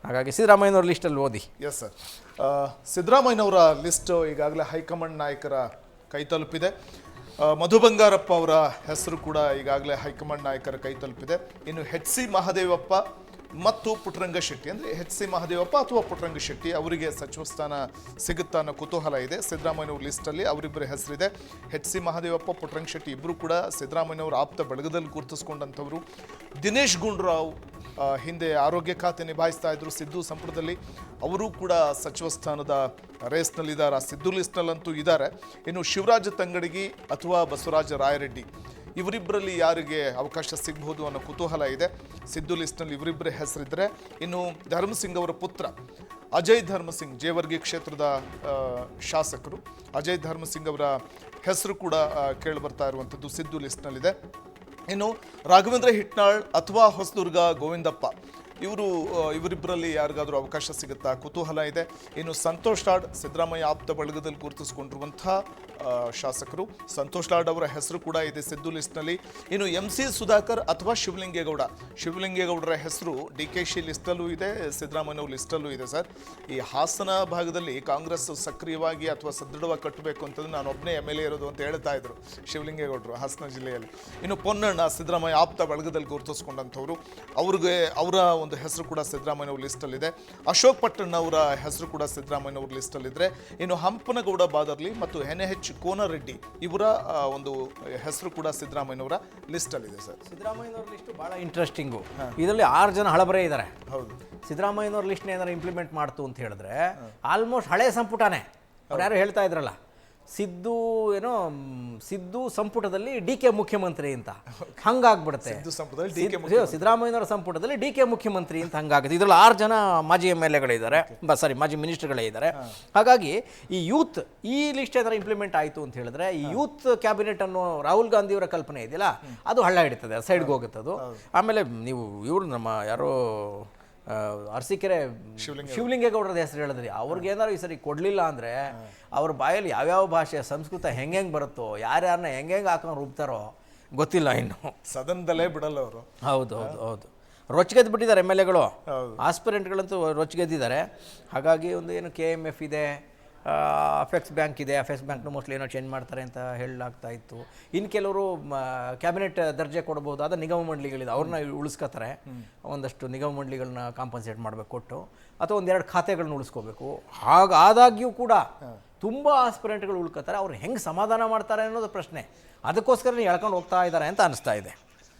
ಹಾಗಾಗಿ ಸಿದ್ದರಾಮಯ್ಯನವ್ರ ಲಿಸ್ಟಲ್ಲಿ ಓದಿ. Yes sir. ಸಿದ್ದರಾಮಯ್ಯನವರ ಲಿಸ್ಟ್ ಈಗಾಗಲೇ ಹೈಕಮಾಂಡ್ ನಾಯಕರ ಕೈ ತಲುಪಿದೆ. ಮಧು ಬಂಗಾರಪ್ಪ ಅವರ ಹೆಸರು ಕೂಡ ಈಗಾಗಲೇ ಹೈಕಮಾಂಡ್ ನಾಯಕರ ಕೈ ತಲುಪಿದೆ. ಇನ್ನು HC ಮಹದೇವಪ್ಪ ಮತ್ತು ಪುಟ್ಟರಂಗ ಶೆಟ್ಟಿ, ಅಂದರೆ HC ಮಹದೇವಪ್ಪ ಅಥವಾ ಪುಟ್ಟರಂಗ ಶೆಟ್ಟಿ ಅವರಿಗೆ ಸಚಿವ ಸ್ಥಾನ ಸಿಗುತ್ತಾ ಅನ್ನೋ ಕುತೂಹಲ ಇದೆ. ಸಿದ್ದರಾಮಯ್ಯನವ್ರ ಲಿಸ್ಟಲ್ಲಿ ಅವರಿಬ್ಬರ ಹೆಸರಿದೆ. HC ಮಹದೇವಪ್ಪ, ಪುಟ್ಟರಂಗ ಶೆಟ್ಟಿ ಇಬ್ಬರು ಕೂಡ ಸಿದ್ದರಾಮಯ್ಯನವರ ಆಪ್ತ ಬಳಗದಲ್ಲಿ ಗುರುತಿಸ್ಕೊಂಡಂಥವ್ರು. ದಿನೇಶ್ ಗುಂಡೂರಾವ್ ಹಿಂದೆ ಆರೋಗ್ಯ ಖಾತೆ ನಿಭಾಯಿಸ್ತಾ ಇದ್ರು ಸಿದ್ದು ಸಂಪುಟದಲ್ಲಿ, ಅವರು ಕೂಡ ಸಚಿವ ಸ್ಥಾನದ ರೇಸ್ನಲ್ಲಿದ್ದಾರೆ, ಸಿದ್ದು ಲಿಸ್ಟ್ನಲ್ಲಂತೂ ಇದ್ದಾರೆ. ಇನ್ನು ಶಿವರಾಜ ತಂಗಡಗಿ ಅಥವಾ ಬಸವರಾಜ ರಾಯರೆಡ್ಡಿ ಇವರಿಬ್ಬರಲ್ಲಿ ಯಾರಿಗೆ ಅವಕಾಶ ಸಿಗಬಹುದು ಅನ್ನೋ ಕುತೂಹಲ ಇದೆ. ಸಿದ್ದು ಲಿಸ್ಟ್ನಲ್ಲಿ ಇವರಿಬ್ಬರೇ ಹೆಸರಿದ್ದರೆ, ಇನ್ನು ಧರ್ಮಸಿಂಗ್ ಅವರ ಪುತ್ರ ಅಜಯ್ ಧರ್ಮಸಿಂಗ್ ಜೇವರ್ಗಿ ಕ್ಷೇತ್ರದ ಶಾಸಕರು, ಅಜಯ್ ಧರ್ಮಸಿಂಗ್ ಅವರ ಹೆಸರು ಕೂಡ ಕೇಳಿ ಬರ್ತಾ ಇರುವಂಥದ್ದು ಸಿದ್ದು ಲಿಸ್ಟ್ನಲ್ಲಿದೆ. ಇನ್ನು ರಾಘವೇಂದ್ರ ಹಿಟ್ನಾಳ್ ಅಥವಾ ಹೊಸದುರ್ಗ ಗೋವಿಂದಪ್ಪ ಇವರಿಬ್ಬರಲ್ಲಿ ಯಾರಿಗಾದರೂ ಅವಕಾಶ ಸಿಗುತ್ತಾ ಕುತೂಹಲ ಇದೆ. ಇನ್ನು ಸಂತೋಷ್ ಲಾಡ್ ಸಿದ್ದರಾಮಯ್ಯ ಆಪ್ತ ಬಳಗದಲ್ಲಿ ಗುರುತಿಸಿಕೊಂಡಿರುವಂಥ ಶಾಸಕರು, ಸಂತೋಷ್ ಲಾಡ್ ಅವರ ಹೆಸರು ಕೂಡ ಇದೆ ಸಿದ್ದು ಲಿಸ್ಟ್ನಲ್ಲಿ. ಇನ್ನು MC ಸುಧಾಕರ್ ಅಥವಾ ಶಿವಲಿಂಗೇಗೌಡರ ಹೆಸರು DKC ಲಿಸ್ಟಲ್ಲೂ ಇದೆ, ಸಿದ್ದರಾಮಯ್ಯವ್ರ ಲಿಸ್ಟಲ್ಲೂ ಇದೆ. ಸರ್, ಈ ಹಾಸನ ಭಾಗದಲ್ಲಿ ಕಾಂಗ್ರೆಸ್ ಸಕ್ರಿಯವಾಗಿ ಅಥವಾ ಸದೃಢವಾಗಿ ಕಟ್ಟಬೇಕು ಅಂತಂದ್ರೆ ನಾನು ಒಬ್ಬನೇ MLA ಇರೋದು ಅಂತ ಹೇಳ್ತಾ ಇದ್ರು ಶಿವಲಿಂಗೇಗೌಡರು ಹಾಸನ ಜಿಲ್ಲೆಯಲ್ಲಿ. ಇನ್ನು ಪೊನ್ನಣ್ಣ ಸಿದ್ದರಾಮಯ್ಯ ಆಪ್ತ ಬಳಗದಲ್ಲಿ ಗುರುತಿಸ್ಕೊಂಡಂಥವ್ರು, ಅವರ ಒಂದು ಹೆಸರು ಕೂಡ ಸಿದ್ದರಾಮಯ್ಯವ್ರ ಲಿಸ್ಟಲ್ಲಿದೆ. ಅಶೋಕ್ ಪಟ್ಟಣ್ಣ ಅವರ ಹೆಸರು ಕೂಡ ಸಿದ್ದರಾಮಯ್ಯವ್ರ ಲಿಸ್ಟಲ್ಲಿದ್ದರೆ, ಇನ್ನು ಹಂಪನಗೌಡ ಬಾದರ್ಲಿ ಮತ್ತು NH ಕೋನರೆಡ್ಡಿ ಇವರ ಒಂದು ಹೆಸರು ಕೂಡ ಸಿದ್ದರಾಮಯ್ಯನವರ ಲಿಸ್ಟಲ್ಲಿದೆ. ಸರ್, ಸಿದ್ದರಾಮಯ್ಯನವ್ರ ಲಿಸ್ಟ್ ಭಾಳ ಇಂಟ್ರೆಸ್ಟಿಂಗು. ಇದರಲ್ಲಿ 6 ಜನ ಹಳಬರೇ ಇದ್ದಾರೆ. ಹೌದು, ಸಿದ್ದರಾಮಯ್ಯನವ್ರ ಲಿಸ್ಟ್ನ ಏನಾರು ಇಂಪ್ಲಿಮೆಂಟ್ ಮಾಡ್ತು ಅಂತ ಹೇಳಿದ್ರೆ ಆಲ್ಮೋಸ್ಟ್ ಹಳೆ ಸಂಪುಟನೇ. ಅವ್ರು ಯಾರು ಹೇಳ್ತಾ ಇದ್ರಲ್ಲ, ಸಿದ್ದು ಸಂಪುಟದಲ್ಲಿ DK ಮುಖ್ಯಮಂತ್ರಿ ಅಂತ ಹಂಗಾಗ್ಬಿಡುತ್ತೆ. ಸಿದ್ದರಾಮಯ್ಯನವರ ಸಂಪುಟದಲ್ಲಿ DK ಮುಖ್ಯಮಂತ್ರಿ ಅಂತ ಹಂಗಾಗುತ್ತೆ. ಇದರಲ್ಲಿ 6 ಜನ ಮಾಜಿ MLAಗಳಿದ್ದಾರೆ, ಮಾಜಿ ಮಿನಿಸ್ಟರ್ಗಳೇ ಇದ್ದಾರೆ. ಹಾಗಾಗಿ ಈ ಲಿಸ್ಟ್ ಏನಾರು ಇಂಪ್ಲಿಮೆಂಟ್ ಆಯಿತು ಅಂತ ಹೇಳಿದ್ರೆ ಈ ಯೂತ್ ಕ್ಯಾಬಿನೆಟ್ ಅನ್ನೋ ರಾಹುಲ್ ಗಾಂಧಿಯವರ ಕಲ್ಪನೆ ಇದೆಯಲ್ಲ, ಅದು ಹಳ್ಳ ಹಿಡಿತದೆ, ಸೈಡ್ಗೆ ಹೋಗುತ್ತೆ ಅದು. ಆಮೇಲೆ ನೀವು ಇವರು ನಮ್ಮ ಯಾರೋ ಅರಸೀಕೆರೆ ಶಿವಲಿಂಗೇಗೌಡರದ ಹೆಸರು ಹೇಳಿದ್ರಿ, ಅವ್ರಿಗೆ ಏನಾರು ಈ ಸರಿ ಕೊಡಲಿಲ್ಲ ಅಂದರೆ ಅವ್ರ ಬಾಯಲ್ಲಿ ಯಾವ್ಯಾವ ಭಾಷೆ ಸಂಸ್ಕೃತ ಹೆಂಗೆ ಬರುತ್ತೋ, ಯಾರ್ಯಾರನ್ನ ಹೆಂಗೆ ಹಾಕೊಂಡು ರೂಬ್ತಾರೋ ಗೊತ್ತಿಲ್ಲ, ಇನ್ನು ಸದನದಲ್ಲೇ ಬಿಡಲ್ಲ ಅವರು. ಹೌದು, ರೊಚ್ಗೆದ್ದು ಬಿಟ್ಟಿದ್ದಾರೆ MLAಗಳು, ಆಸ್ಪಿರೆಂಟ್ಗಳಂತೂ ರೊಚ್ಗೆದ್ದಿದ್ದಾರೆ. ಹಾಗಾಗಿ ಒಂದು ಏನು KMF ಇದೆ, ಅಫೆಕ್ಸ್ ಬ್ಯಾಂಕ್ ಇದೆ, ಅಫೆಕ್ಸ್ ಬ್ಯಾಂಕ್ನು ಮೋಸ್ಟ್ಲಿ ಏನೋ ಚೇಂಜ್ ಮಾಡ್ತಾರೆ ಅಂತ ಹೇಳಲಾಗ್ತಾ ಇತ್ತು. ಇನ್ನು ಕೆಲವರು ಕ್ಯಾಬಿನೆಟ್ ದರ್ಜೆ ಕೊಡ್ಬೋದಾದ ನಿಗಮ ಮಂಡಳಿಗಳಿದೆ, ಅವ್ರನ್ನ ಉಳಿಸ್ಕೋತಾರೆ. ಒಂದಷ್ಟು ನಿಗಮ ಮಂಡಳಿಗಳನ್ನ ಕಾಂಪನ್ಸೇಟ್ ಮಾಡಬೇಕು ಕೊಟ್ಟು, ಅಥವಾ 1-2 ಖಾತೆಗಳನ್ನ ಉಳಿಸ್ಕೋಬೇಕು. ಆದಾಗ್ಯೂ ಕೂಡ ತುಂಬ ಆಸ್ಪಿರೆಂಟ್ಗಳು ಉಳ್ಕೋತಾರೆ. ಅವ್ರು ಹೆಂಗೆ ಸಮಾಧಾನ ಮಾಡ್ತಾರೆ ಅನ್ನೋದು ಪ್ರಶ್ನೆ. ಅದಕ್ಕೋಸ್ಕರ ಎಳ್ಕೊಂಡು ಹೋಗ್ತಾ ಇದ್ದಾರೆ ಅಂತ ಅನಿಸ್ತಾ ಇದೆ.